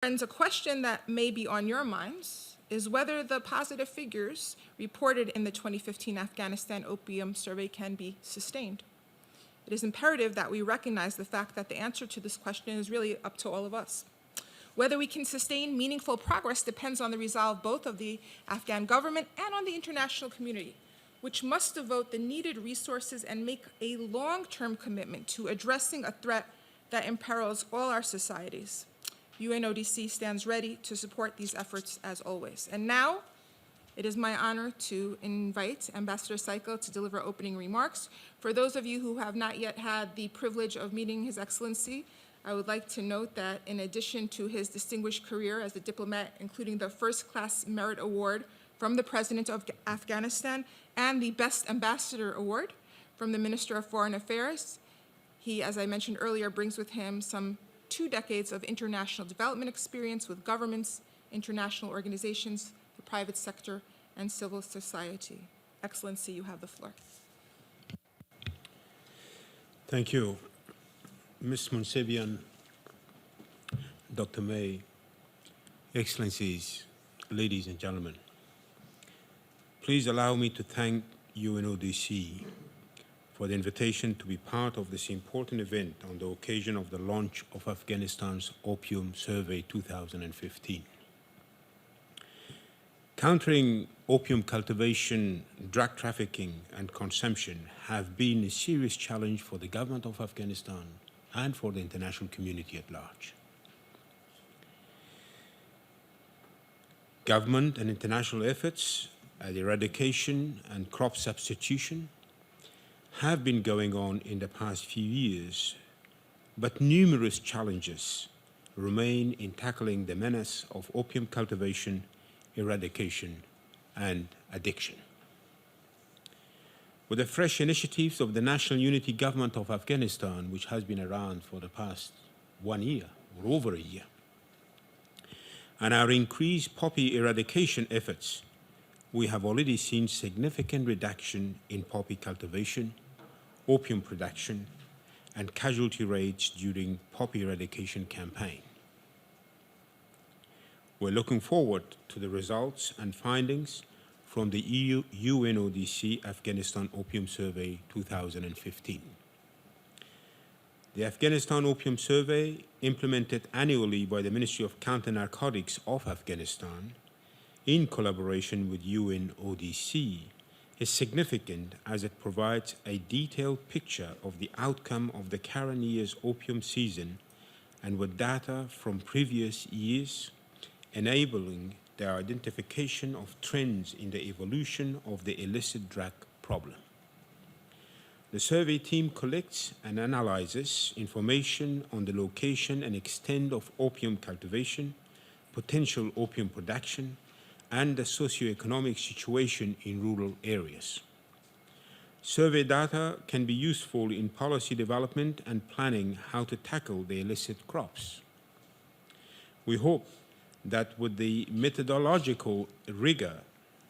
Friends, a question that may be on your minds is whether the positive figures reported in the 2015 Afghanistan Opium Survey can be sustained. It is imperative that we recognize the fact that the answer to this question is really up to all of us. Whether we can sustain meaningful progress depends on the resolve both of the Afghan government and on the international community, which must devote the needed resources and make a long-term commitment to addressing a threat that imperils all our societies. UNODC stands ready to support these efforts as always. And now, it is my honor to invite Ambassador Saikal to deliver opening remarks. For those of you who have not yet had the privilege of meeting His Excellency, I would like to note that in addition to his distinguished career as a diplomat, including the First Class Merit Award from the President of Afghanistan and the Best Ambassador Award from the Minister of Foreign Affairs, he, as I mentioned earlier, brings with him some 2 decades of international development experience with governments, international organizations, the private sector, and civil society. Excellency, you have the floor. Thank you. Ms. Munsevian, Dr. May, Excellencies, ladies and gentlemen, please allow me to thank UNODC for the invitation to be part of this important event on the occasion of the launch of Afghanistan's Opium Survey 2015. Countering opium cultivation, drug trafficking, and consumption have been a serious challenge for the government of Afghanistan and for the international community at large. Government and international efforts at eradication and crop substitution have been going on in the past few years, but numerous challenges remain in tackling the menace of opium cultivation, eradication, and addiction. With the fresh initiatives of the National Unity Government of Afghanistan, which has been around for the past 1 year or over a year, and our increased poppy eradication efforts, we have already seen significant reduction in poppy cultivation, opium production, and casualty rates during poppy eradication campaign. We're looking forward to the results and findings from the UNODC Afghanistan Opium Survey 2015. The Afghanistan Opium Survey, implemented annually by the Ministry of Counter-Narcotics of Afghanistan in collaboration with UNODC, is significant as it provides a detailed picture of the outcome of the current year's opium season and with data from previous years, enabling the identification of trends in the evolution of the illicit drug problem. The survey team collects and analyzes information on the location and extent of opium cultivation, potential opium production, and the socioeconomic situation in rural areas. Survey data can be useful in policy development and planning how to tackle the illicit crops. We hope that with the methodological rigor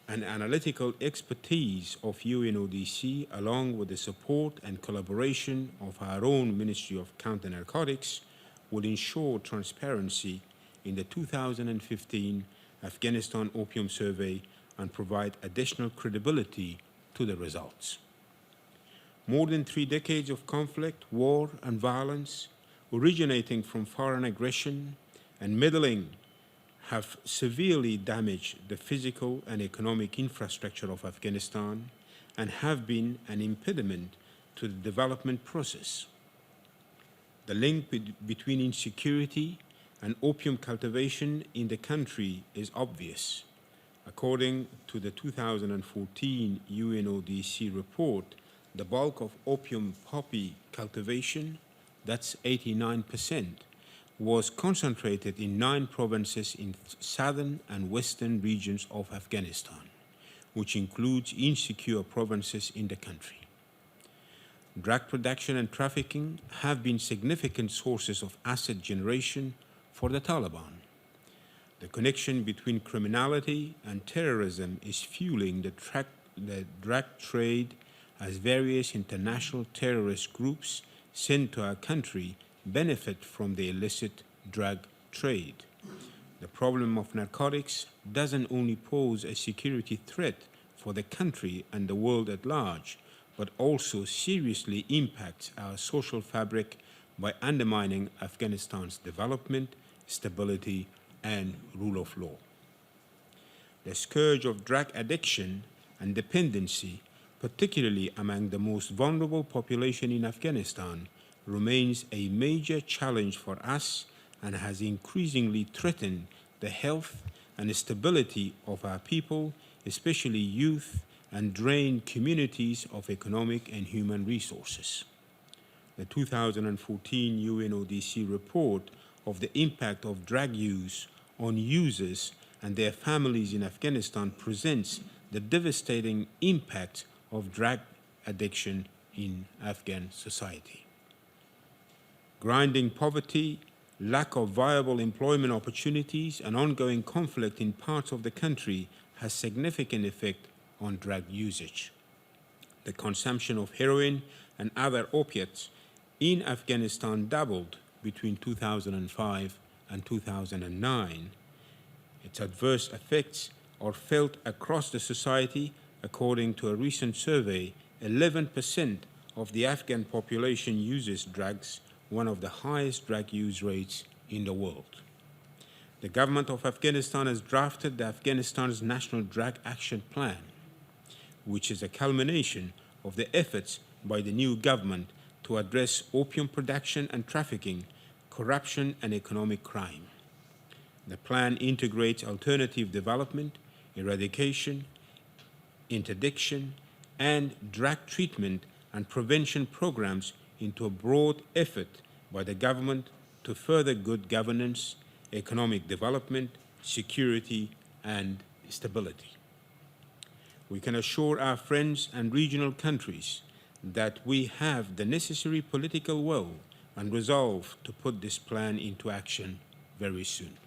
and analytical expertise of UNODC, along with the support and collaboration of our own Ministry of Counter-Narcotics, will ensure transparency in the 2015 Afghanistan Opium Survey and provide additional credibility to the results. More than 3 decades of conflict, war, and violence originating from foreign aggression and meddling have severely damaged the physical and economic infrastructure of Afghanistan and have been an impediment to the development process. The link between insecurity and opium cultivation in the country is obvious. According to the 2014 UNODC report, the bulk of opium poppy cultivation, that's 89%, was concentrated in 9 provinces in southern and western regions of Afghanistan, which includes insecure provinces in the country. Drug production and trafficking have been significant sources of asset generation for the Taliban. The connection between criminality and terrorism is fueling the drug trade as various international terrorist groups sent to our country benefit from the illicit drug trade. The problem of narcotics doesn't only pose a security threat for the country and the world at large, but also seriously impacts our social fabric by undermining Afghanistan's development, stability, and rule of law. The scourge of drug addiction and dependency, particularly among the most vulnerable population in Afghanistan, remains a major challenge for us and has increasingly threatened the health and stability of our people, especially youth, and drained communities of economic and human resources. The 2014 UNODC report of the impact of drug use on users and their families in Afghanistan presents the devastating impact of drug addiction in Afghan society. Grinding poverty, lack of viable employment opportunities, and ongoing conflict in parts of the country has significant effect on drug usage. The consumption of heroin and other opiates in Afghanistan doubled between 2005 and 2009. Its adverse effects are felt across the society. According to a recent survey, 11% of the Afghan population uses drugs, one of the highest drug use rates in the world. The government of Afghanistan has drafted the Afghanistan's National Drug Action Plan, which is a culmination of the efforts by the new government to address opium production and trafficking, corruption, and economic crime. The plan integrates alternative development, eradication, interdiction, and drug treatment and prevention programs into a broad effort by the government to further good governance, economic development, security, and stability. We can assure our friends and regional countries that we have the necessary political will and resolve to put this plan into action very soon.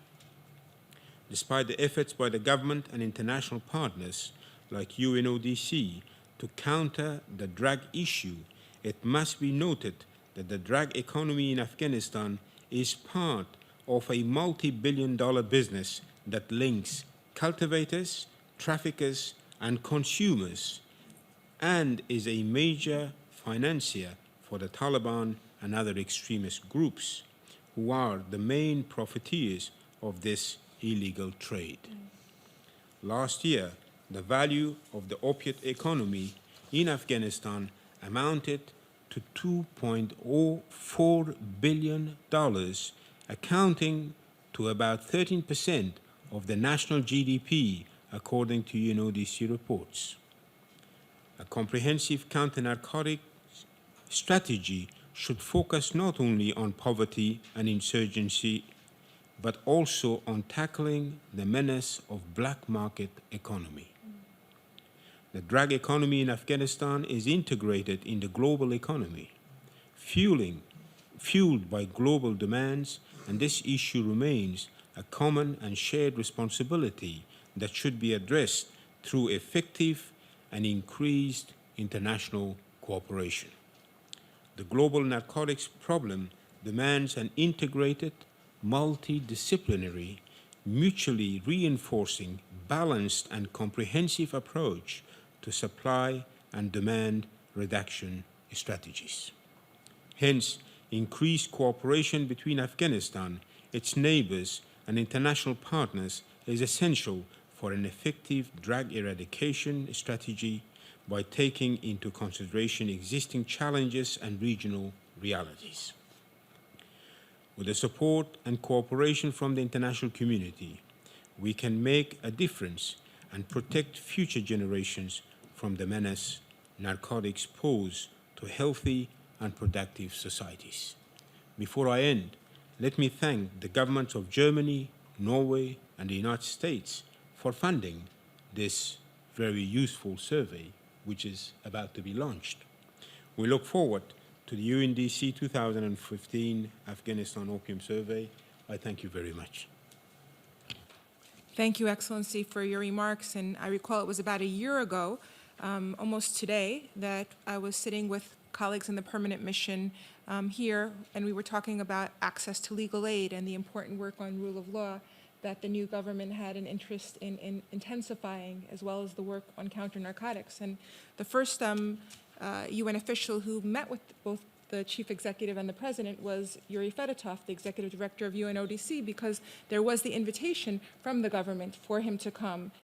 Despite the efforts by the government and international partners like UNODC to counter the drug issue, it must be noted that the drug economy in Afghanistan is part of a multi-billion-dollar business that links cultivators, traffickers, and consumers, and is a major financier for the Taliban and other extremist groups, who are the main profiteers of this illegal trade. Last year, the value of the opiate economy in Afghanistan amounted to $2.04 billion, accounting to about 13% of the national GDP, according to UNODC reports. A comprehensive counter-narcotic strategy should focus not only on poverty and insurgency, but also on tackling the menace of black market economy. The drug economy in Afghanistan is integrated in the global economy, fueled by global demands, and this issue remains a common and shared responsibility that should be addressed through effective and increased international cooperation. The global narcotics problem demands an integrated, multidisciplinary, mutually reinforcing, balanced, and comprehensive approach to supply and demand reduction strategies. Hence, increased cooperation between Afghanistan, its neighbors, and international partners is essential for an effective drug eradication strategy by taking into consideration existing challenges and regional realities. With the support and cooperation from the international community, we can make a difference and protect future generations from the menace narcotics pose to healthy and productive societies. Before I end, let me thank the governments of Germany, Norway, and the United States for funding this very useful survey, which is about to be launched. We look forward to the UNODC 2015 Afghanistan Opium Survey. I thank you very much. Thank you, Excellency, for your remarks. And I recall it was about a year ago, almost today, that I was sitting with colleagues in the permanent mission here, and we were talking about access to legal aid and the important work on rule of law that the new government had an interest in intensifying, as well as the work on counter-narcotics. And the first UN official who met with both the chief executive and the president was Yuri Fedotov, the executive director of UNODC, because there was the invitation from the government for him to come